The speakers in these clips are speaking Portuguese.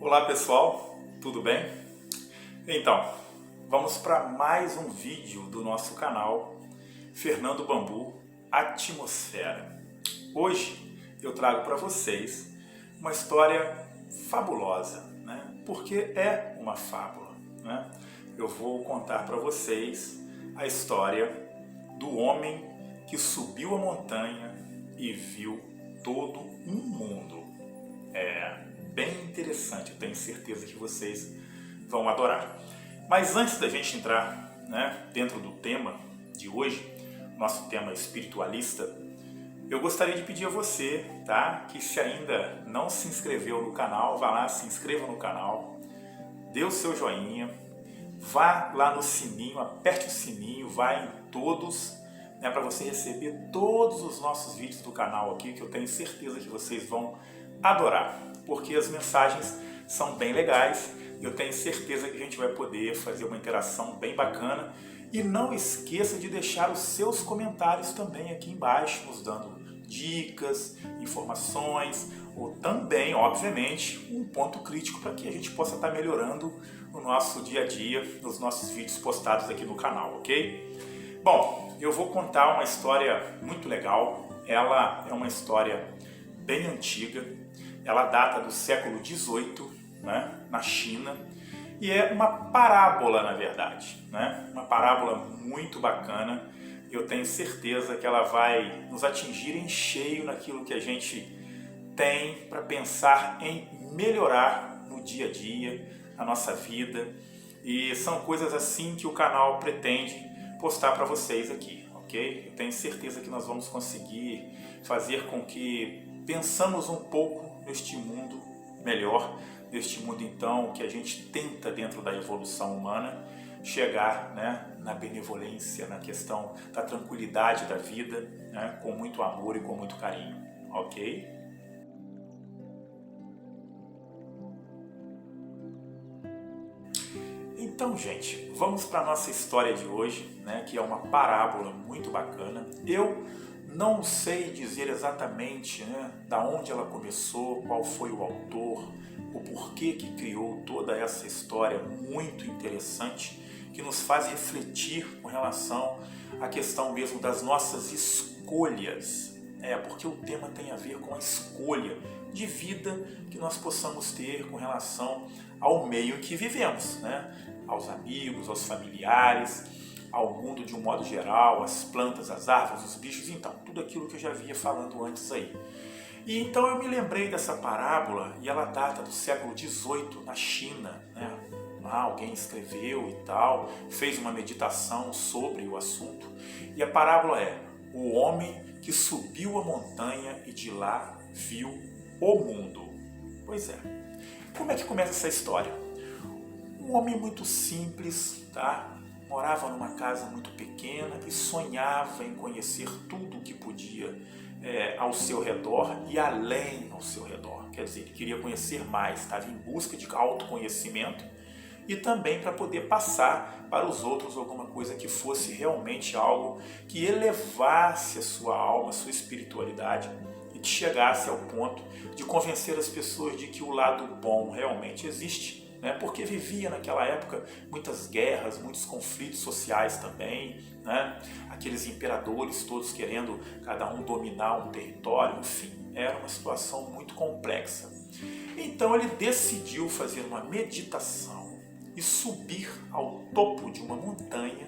Olá pessoal, tudo bem? Então, vamos para mais um vídeo do nosso canal Fernando Bambu Atmosfera. Hoje eu trago para vocês uma história fabulosa, né? Porque é uma fábula, né? Eu vou contar para vocês a história do homem que subiu a montanha e viu todo um mundo. É bem interessante, eu tenho certeza que vocês vão adorar. Mas antes da gente entrar, né, dentro do tema de hoje, nosso tema espiritualista, eu gostaria de pedir a você, tá, que se ainda não se inscreveu no canal, vá lá, se inscreva no canal, dê o seu joinha, vá lá no sininho, aperte o sininho, vá em todos, né, para você receber todos os nossos vídeos do canal aqui, que eu tenho certeza que vocês vão adorar, porque as mensagens são bem legais e eu tenho certeza que a gente vai poder fazer uma interação bem bacana. E não esqueça de deixar os seus comentários também aqui embaixo, nos dando dicas, informações ou também, obviamente, um ponto crítico para que a gente possa estar melhorando no nosso dia a dia, nos nossos vídeos postados aqui no canal, ok? Bom, eu vou contar uma história muito legal. Ela é uma história bem antiga, ela data do século XVIII, né, na China, e é uma parábola, na verdade, né, uma parábola muito bacana. Eu tenho certeza que ela vai nos atingir em cheio naquilo que a gente tem para pensar em melhorar no dia a dia, na nossa vida, e são coisas assim que o canal pretende postar para vocês aqui, ok? Eu tenho certeza que nós vamos conseguir fazer com que pensamos um pouco neste mundo melhor, neste mundo então que a gente tenta dentro da evolução humana chegar, né, na benevolência, na questão da tranquilidade da vida, né, com muito amor e com muito carinho, ok? Então, gente, vamos para a nossa história de hoje, né, que é uma parábola muito bacana. Eu não sei dizer exatamente, né, da onde ela começou, qual foi o autor, o porquê que criou toda essa história muito interessante, que nos faz refletir com relação à questão mesmo das nossas escolhas. Porque o tema tem a ver com a escolha de vida que nós possamos ter com relação ao meio em que vivemos, né? Aos amigos, aos familiares, ao mundo de um modo geral, as plantas, as árvores, os bichos, então, tudo aquilo que eu já vinha falando antes aí. E então eu me lembrei dessa parábola, e ela data do século XVIII, na China, né? Lá alguém escreveu e tal, fez uma meditação sobre o assunto, e a parábola é: o homem que subiu a montanha e de lá viu o mundo. Pois é. Como é que começa essa história? Um homem muito simples, tá? Morava numa casa muito pequena e sonhava em conhecer tudo o que podia ao seu redor e além ao seu redor. Quer dizer, ele queria conhecer mais, estava em busca de autoconhecimento e também para poder passar para os outros alguma coisa que fosse realmente algo que elevasse a sua alma, a sua espiritualidade e que chegasse ao ponto de convencer as pessoas de que o lado bom realmente existe, né? Porque vivia naquela época muitas guerras, muitos conflitos sociais também, né? Aqueles imperadores todos querendo cada um dominar um território, enfim, era uma situação muito complexa. Então ele decidiu fazer uma meditação e subir ao topo de uma montanha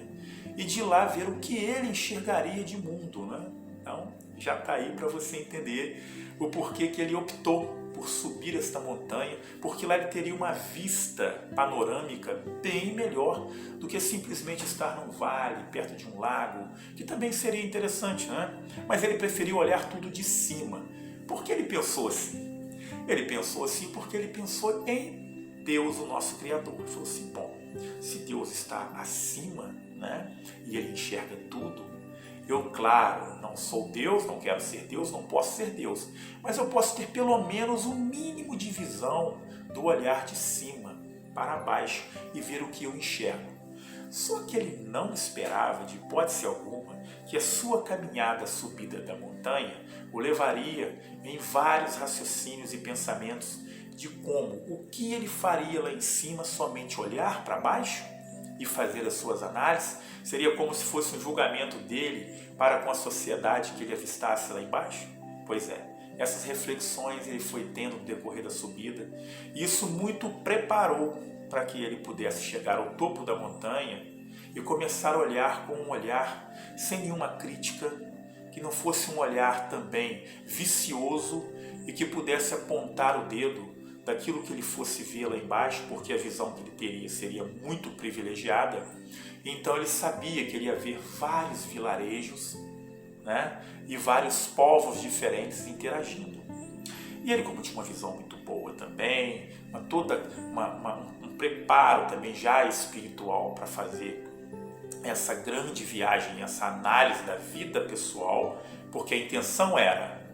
e de lá ver o que ele enxergaria de mundo, né? Então já está aí para você entender o porquê que ele optou por subir esta montanha, porque lá ele teria uma vista panorâmica bem melhor do que simplesmente estar num vale, perto de um lago, que também seria interessante, né? Mas ele preferiu olhar tudo de cima. Por que ele pensou assim? Ele pensou assim porque ele pensou em Deus, o nosso Criador. Ele falou assim: bom, se Deus está acima, né, e ele enxerga tudo, eu, claro, não sou Deus, não quero ser Deus, não posso ser Deus, mas eu posso ter pelo menos um mínimo de visão do olhar de cima para baixo e ver o que eu enxergo. Só que ele não esperava, de hipótese alguma, que a sua caminhada subida da montanha o levaria em vários raciocínios e pensamentos de como o que ele faria lá em cima somente olhar para baixo e fazer as suas análises, seria como se fosse um julgamento dele para com a sociedade que ele avistasse lá embaixo? Pois é, essas reflexões ele foi tendo no decorrer da subida, e isso muito preparou para que ele pudesse chegar ao topo da montanha e começar a olhar com um olhar sem nenhuma crítica, que não fosse um olhar também vicioso e que pudesse apontar o dedo daquilo que ele fosse ver lá embaixo, porque a visão que ele teria seria muito privilegiada. Então ele sabia que ele ia ver vários vilarejos, né, e vários povos diferentes interagindo. E ele, como tinha uma visão muito boa também, um preparo também já espiritual para fazer essa grande viagem, essa análise da vida pessoal, porque a intenção era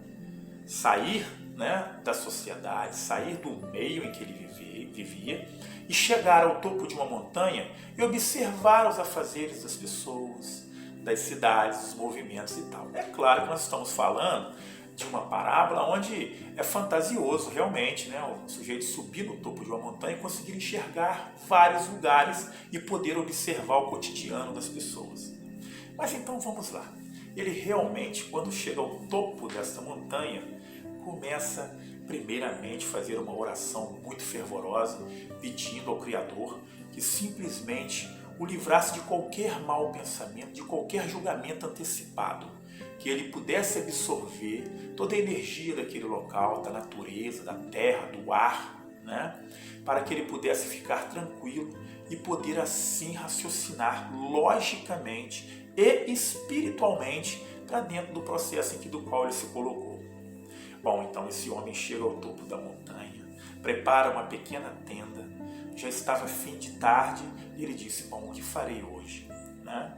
sair, né, da sociedade, sair do meio em que ele vivia e chegar ao topo de uma montanha e observar os afazeres das pessoas, das cidades, dos movimentos e tal. É claro que nós estamos falando de uma parábola onde é fantasioso realmente, né, o sujeito subir no topo de uma montanha e conseguir enxergar vários lugares e poder observar o cotidiano das pessoas. Mas então vamos lá. Ele realmente, quando chega ao topo desta montanha, começa primeiramente a fazer uma oração muito fervorosa, pedindo ao Criador que simplesmente o livrasse de qualquer mau pensamento, de qualquer julgamento antecipado, que ele pudesse absorver toda a energia daquele local, da natureza, da terra, do ar, né? Para que ele pudesse ficar tranquilo e poder assim raciocinar logicamente e espiritualmente para dentro do processo do qual ele se colocou. Bom, então esse homem chega ao topo da montanha, prepara uma pequena tenda, já estava fim de tarde e ele disse: bom, o que farei hoje? Né?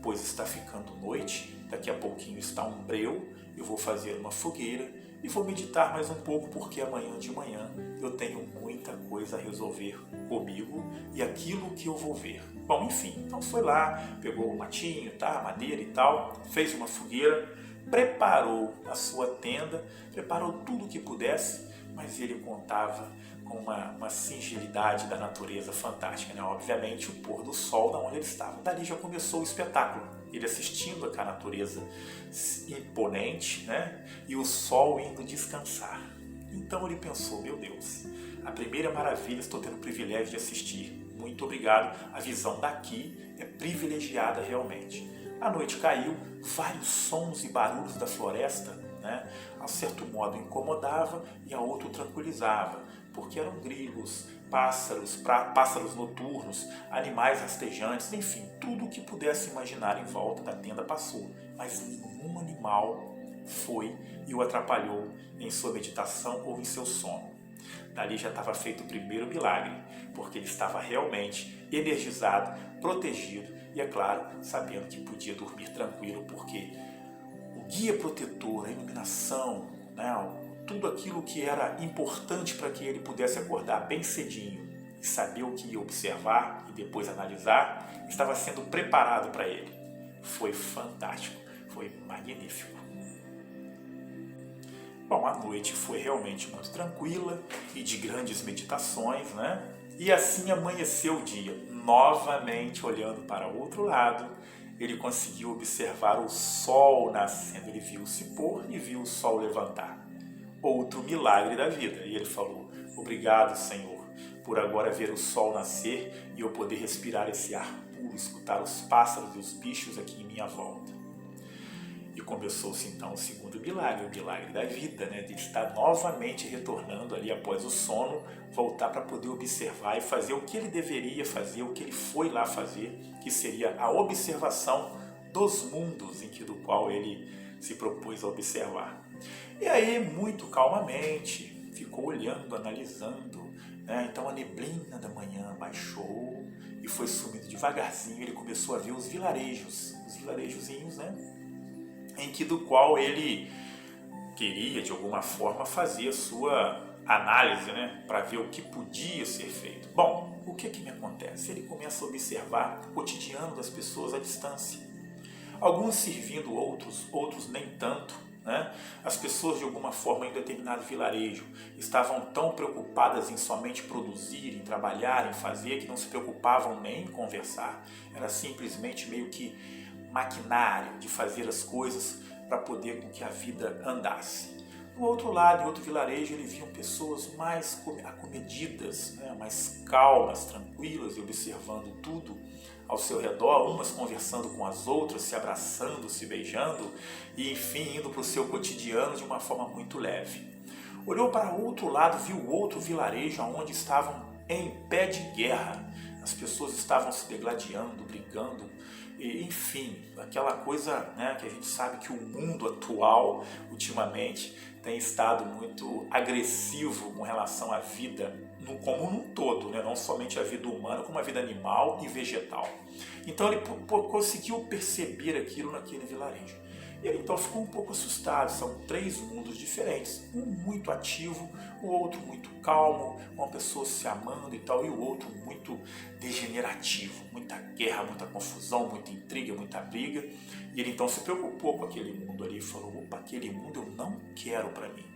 Pois está ficando noite, daqui a pouquinho está um breu, eu vou fazer uma fogueira e vou meditar mais um pouco, porque amanhã de manhã eu tenho muita coisa a resolver comigo e aquilo que eu vou ver. Bom, enfim, então foi lá, pegou o matinho, tá, madeira e tal, fez uma fogueira, preparou a sua tenda, preparou tudo o que pudesse, mas ele contava com uma singelidade da natureza fantástica, né? Obviamente o pôr do sol da onde ele estava. Dali já começou o espetáculo, ele assistindo a natureza imponente, né? E o sol indo descansar. Então ele pensou: meu Deus, a primeira maravilha estou tendo o privilégio de assistir, muito obrigado, a visão daqui é privilegiada realmente. A noite caiu, vários sons e barulhos da floresta, né, a certo modo incomodava e a outro tranquilizava, porque eram grilos, pássaros noturnos, animais rastejantes, enfim, tudo o que pudesse imaginar em volta da tenda passou, mas nenhum animal foi e o atrapalhou em sua meditação ou em seu sono. Dali já estava feito o primeiro milagre, porque ele estava realmente energizado, protegido e, é claro, sabendo que podia dormir tranquilo, porque o guia protetor, a iluminação, né, tudo aquilo que era importante para que ele pudesse acordar bem cedinho e saber o que ia observar e depois analisar, estava sendo preparado para ele. Foi fantástico, foi magnífico. Bom, a noite foi realmente muito tranquila e de grandes meditações, né? E assim amanheceu o dia. Novamente, olhando para o outro lado, ele conseguiu observar o sol nascendo. Ele viu se pôr e viu o sol levantar. Outro milagre da vida. E ele falou: obrigado, Senhor, por agora ver o sol nascer e eu poder respirar esse ar puro, escutar os pássaros e os bichos aqui em minha volta. E começou-se então o segundo milagre, o milagre da vida, né? De estar novamente retornando ali após o sono, voltar para poder observar e fazer o que ele deveria fazer, o que ele foi lá fazer, que seria a observação dos mundos do qual ele se propôs a observar. E aí, muito calmamente, ficou olhando, analisando, né? Então a neblina da manhã baixou e foi sumindo devagarzinho. Ele começou a ver os vilarejozinhos, né? Do qual ele queria, de alguma forma, fazer a sua análise, né, para ver o que podia ser feito. Bom, o que me acontece? Ele começa a observar o cotidiano das pessoas à distância. Alguns servindo outros nem tanto, né? As pessoas de alguma forma em determinado vilarejo estavam tão preocupadas em somente produzir, em trabalhar, em fazer, que não se preocupavam nem em conversar. Era simplesmente meio que maquinário de fazer as coisas para poder com que a vida andasse. Do outro lado, em outro vilarejo, eles viam pessoas mais acomedidas, né? Mais calmas, tranquilas e observando tudo ao seu redor, umas conversando com as outras, se abraçando, se beijando e, enfim, indo para o seu cotidiano de uma forma muito leve. Olhou para o outro lado, viu outro vilarejo onde estavam em pé de guerra. As pessoas estavam se degladiando, brigando, e, enfim, aquela coisa, né, que a gente sabe que o mundo atual, ultimamente, tem estado muito agressivo com relação à vida como num todo, né? Não somente a vida humana, como a vida animal e vegetal. Então ele conseguiu perceber aquilo naquele vilarejo. E ele então ficou um pouco assustado. São 3 mundos diferentes, um muito ativo, o outro muito calmo, uma pessoa se amando e tal, e o outro muito degenerativo, muita guerra, muita confusão, muita intriga, muita briga. E ele então se preocupou com aquele mundo ali e falou: opa, aquele mundo eu não quero para mim.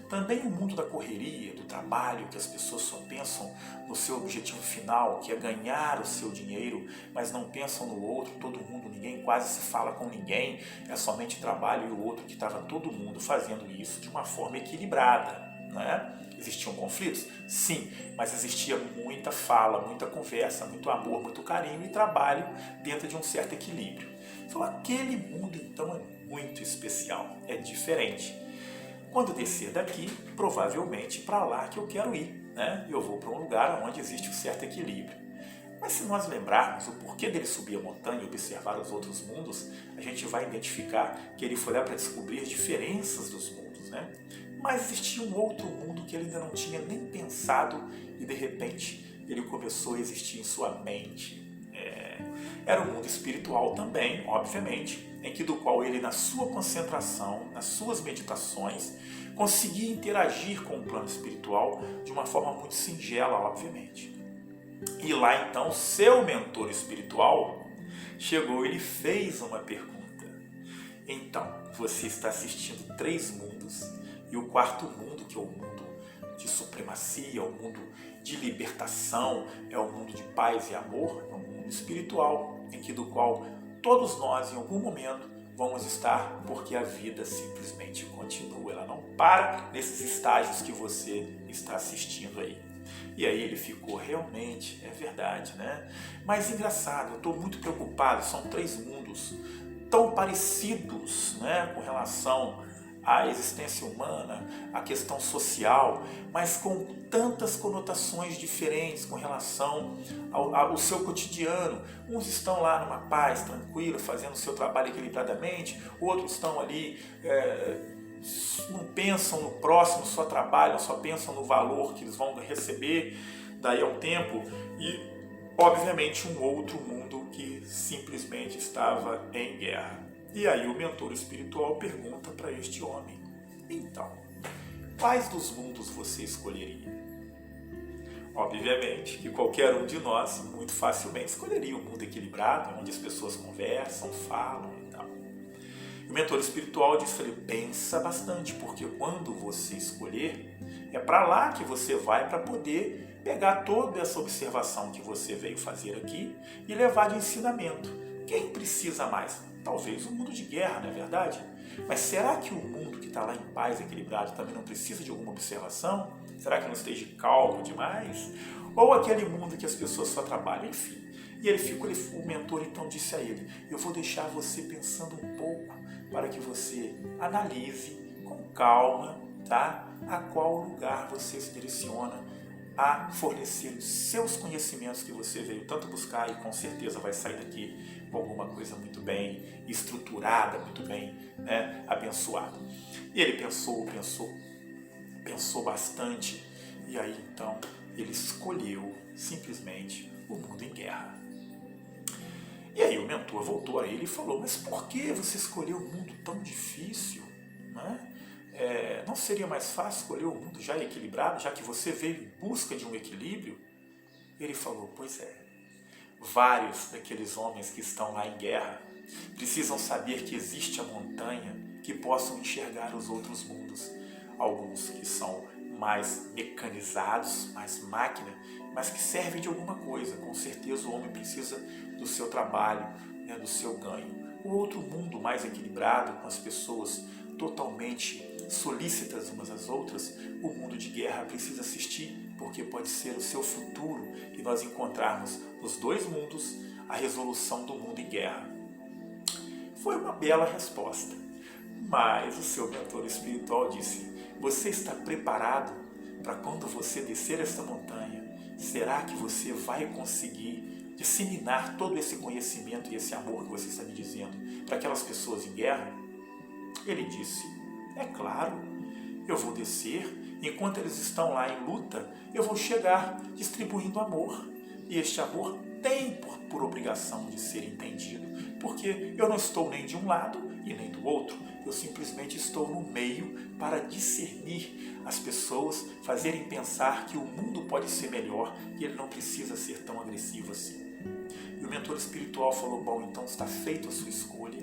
Também o mundo da correria, do trabalho, que as pessoas só pensam no seu objetivo final, que é ganhar o seu dinheiro, mas não pensam no outro, todo mundo, ninguém quase se fala com ninguém, é somente trabalho e o outro, que estava todo mundo fazendo isso de uma forma equilibrada, né? Existiam conflitos? Sim, mas existia muita fala, muita conversa, muito amor, muito carinho e trabalho dentro de um certo equilíbrio. Então aquele mundo então é muito especial, é diferente. Quando descer daqui, provavelmente para lá que eu quero ir, né? Eu vou para um lugar onde existe um certo equilíbrio. Mas se nós lembrarmos o porquê dele subir a montanha e observar os outros mundos, a gente vai identificar que ele foi lá para descobrir as diferenças dos mundos, né? Mas existia um outro mundo que ele ainda não tinha nem pensado e de repente ele começou a existir em sua mente. Era um mundo espiritual também, obviamente, do qual ele, na sua concentração, nas suas meditações, conseguia interagir com o plano espiritual de uma forma muito singela, obviamente. E lá então, seu mentor espiritual chegou e lhe fez uma pergunta. Então, você está assistindo 3 mundos, e o 4º mundo, que é o mundo de supremacia, o mundo de libertação, é o mundo de paz e amor, é um mundo espiritual, do qual todos nós em algum momento vamos estar, porque a vida simplesmente continua, ela não para nesses estágios que você está assistindo aí. E aí ele ficou, realmente, é verdade, né? Mas engraçado, eu estou muito preocupado, são 3 mundos tão parecidos, né, com relação à existência humana, à questão social, mas com tantas conotações diferentes com relação ao seu cotidiano. Uns estão lá numa paz, tranquila, fazendo o seu trabalho equilibradamente, outros estão ali, não pensam no próximo, só trabalham, só pensam no valor que eles vão receber daí a um tempo, e obviamente um outro mundo que simplesmente estava em guerra. E aí o mentor espiritual pergunta para este homem: então, quais dos mundos você escolheria? Obviamente que qualquer um de nós muito facilmente escolheria um mundo equilibrado, onde as pessoas conversam, falam e tal. O mentor espiritual disse: pensa bastante, porque quando você escolher, é para lá que você vai para poder pegar toda essa observação que você veio fazer aqui e levar de ensinamento. Quem precisa mais? Talvez o mundo de guerra, não é verdade? Mas será que o mundo que está lá em paz, equilibrado, também não precisa de alguma observação? Será que não esteja calmo demais? Ou aquele mundo que as pessoas só trabalham? Enfim. E o mentor então disse a ele: eu vou deixar você pensando um pouco para que você analise com calma, tá? A qual lugar você se direciona a fornecer os seus conhecimentos que você veio tanto buscar, e com certeza vai sair daqui com alguma coisa muito bem estruturada, muito bem, né, abençoada. E ele pensou bastante, e aí então ele escolheu simplesmente o mundo em guerra. E aí o mentor voltou a ele e falou: mas por que você escolheu um mundo tão difícil, né? Não seria mais fácil escolher um mundo já equilibrado, já que você veio em busca de um equilíbrio? Ele falou: pois é, vários daqueles homens que estão lá em guerra precisam saber que existe a montanha que possam enxergar os outros mundos. Alguns que são mais mecanizados, mais máquina, mas que servem de alguma coisa. Com certeza o homem precisa do seu trabalho, né, do seu ganho. O outro mundo mais equilibrado, com as pessoas totalmente solícitas umas às outras, o mundo de guerra precisa assistir, porque pode ser o seu futuro e nós encontrarmos nos dois mundos a resolução do mundo em guerra. Foi uma bela resposta, mas o seu mentor espiritual disse: você está preparado para quando você descer esta montanha? Será que você vai conseguir disseminar todo esse conhecimento e esse amor que você está me dizendo para aquelas pessoas em guerra? Ele disse: é claro, eu vou descer, enquanto eles estão lá em luta, eu vou chegar distribuindo amor. E este amor tem por obrigação de ser entendido, porque eu não estou nem de um lado e nem do outro, eu simplesmente estou no meio para discernir as pessoas, fazerem pensar que o mundo pode ser melhor e ele não precisa ser tão agressivo assim. E o mentor espiritual falou: bom, então está feita a sua escolha,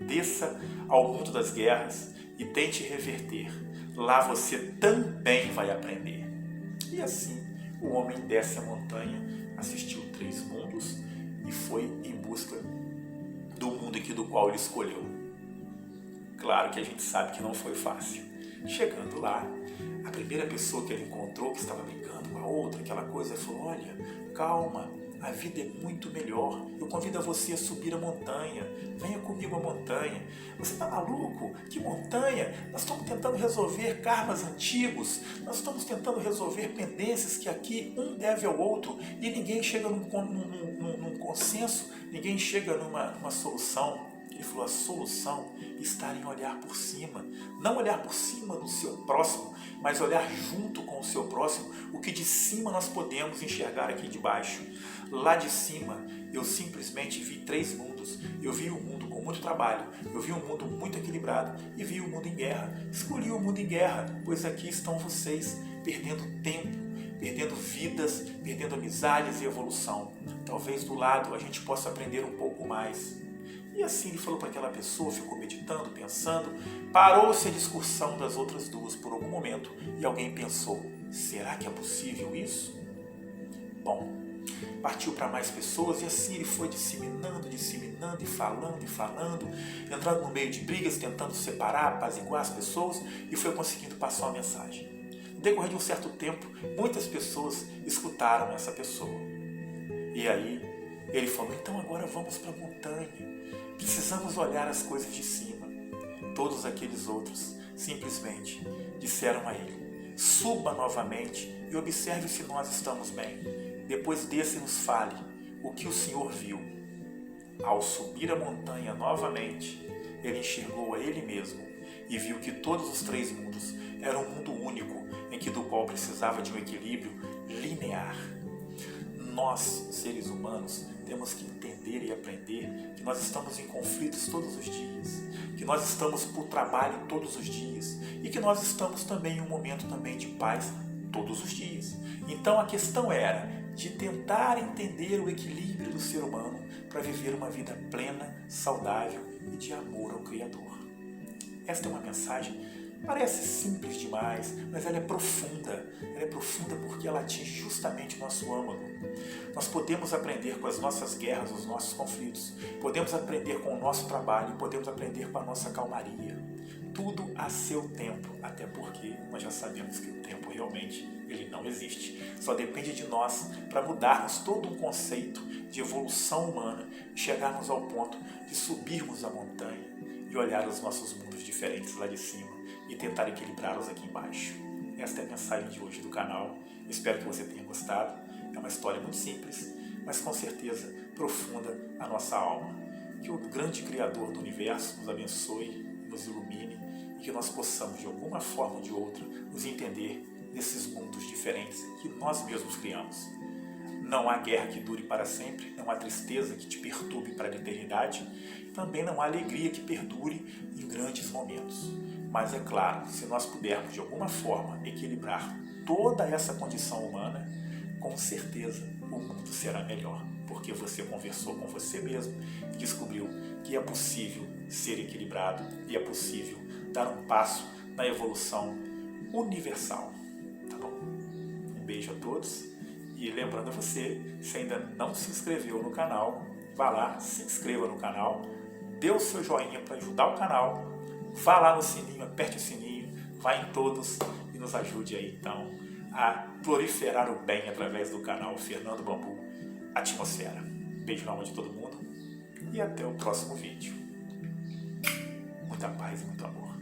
desça ao mundo das guerras e tente reverter, lá você também vai aprender. E assim o homem desce a montanha, assistiu 3 mundos e foi em busca do mundo do qual ele escolheu. Claro que a gente sabe que não foi fácil. Chegando lá, a primeira pessoa que ele encontrou, que estava brincando com a outra, aquela coisa, falou: olha, calma, a vida é muito melhor, eu convido a você a subir a montanha, venha comigo à montanha. Você está maluco? Que montanha? Nós estamos tentando resolver karmas antigos, nós estamos tentando resolver pendências que aqui um deve ao outro e ninguém chega num consenso, ninguém chega numa solução. Ele falou: a solução está em olhar por cima, não olhar por cima do seu próximo, mas olhar junto com o seu próximo, o que de cima nós podemos enxergar aqui de baixo. Lá de cima eu simplesmente vi 3 mundos, eu vi um mundo com muito trabalho, eu vi um mundo muito equilibrado e vi o mundo em guerra. Escolhi o mundo em guerra, pois aqui estão vocês perdendo tempo, perdendo vidas, perdendo amizades e evolução. Talvez do lado a gente possa aprender um pouco mais. E assim ele falou para aquela pessoa, ficou meditando, pensando, parou-se a discussão das outras duas por algum momento e alguém pensou: será que é possível isso? Bom, partiu para mais pessoas e assim ele foi disseminando e falando, entrando no meio de brigas, tentando separar, apaziguar as pessoas e foi conseguindo passar uma mensagem. No decorrer de um certo tempo, muitas pessoas escutaram essa pessoa. E aí ele falou: então agora vamos para a montanha. Precisamos olhar as coisas de cima. Todos aqueles outros simplesmente disseram a ele: suba novamente e observe se nós estamos bem. Depois desça e nos fale o que o Senhor viu. Ao subir a montanha novamente, ele enxergou a ele mesmo e viu que todos os 3 mundos eram um mundo único, do qual precisava de um equilíbrio linear. Nós, seres humanos, temos que entender e aprender que nós estamos em conflitos todos os dias, que nós estamos por trabalho todos os dias e que nós estamos também em um momento também de paz todos os dias. Então a questão era de tentar entender o equilíbrio do ser humano para viver uma vida plena, saudável e de amor ao Criador. Esta é uma mensagem, parece simples demais, mas ela é profunda. Ela é profunda porque ela atinge justamente o nosso âmago. Nós podemos aprender com as nossas guerras, os nossos conflitos. Podemos aprender com o nosso trabalho, podemos aprender com a nossa calmaria. Tudo a seu tempo, até porque nós já sabemos que o tempo realmente ele não existe. Só depende de nós para mudarmos todo um conceito de evolução humana e chegarmos ao ponto de subirmos a montanha e olhar os nossos mundos diferentes lá de cima e tentar equilibrá-los aqui embaixo. Esta é a mensagem de hoje do canal. Eu espero que você tenha gostado. É uma história muito simples, mas com certeza profunda a nossa alma. Que o grande Criador do Universo nos abençoe, nos ilumine e que nós possamos, de alguma forma ou de outra, nos entender nesses mundos diferentes que nós mesmos criamos. Não há guerra que dure para sempre, não há tristeza que te perturbe para a eternidade, também não há alegria que perdure em grandes momentos. Mas é claro, se nós pudermos de alguma forma equilibrar toda essa condição humana, com certeza o mundo será melhor, porque você conversou com você mesmo e descobriu que é possível ser equilibrado e é possível dar um passo na evolução universal. Tá bom? Um beijo a todos e lembrando a você, se ainda não se inscreveu no canal, vá lá, se inscreva no canal, dê o seu joinha para ajudar o canal, vá lá no sininho, aperte o sininho, vá em todos e nos ajude aí então a proliferar o bem através do canal Fernando Bambu Atmosfera. Beijo na alma de todo mundo e até o próximo vídeo. Muita paz e muito amor.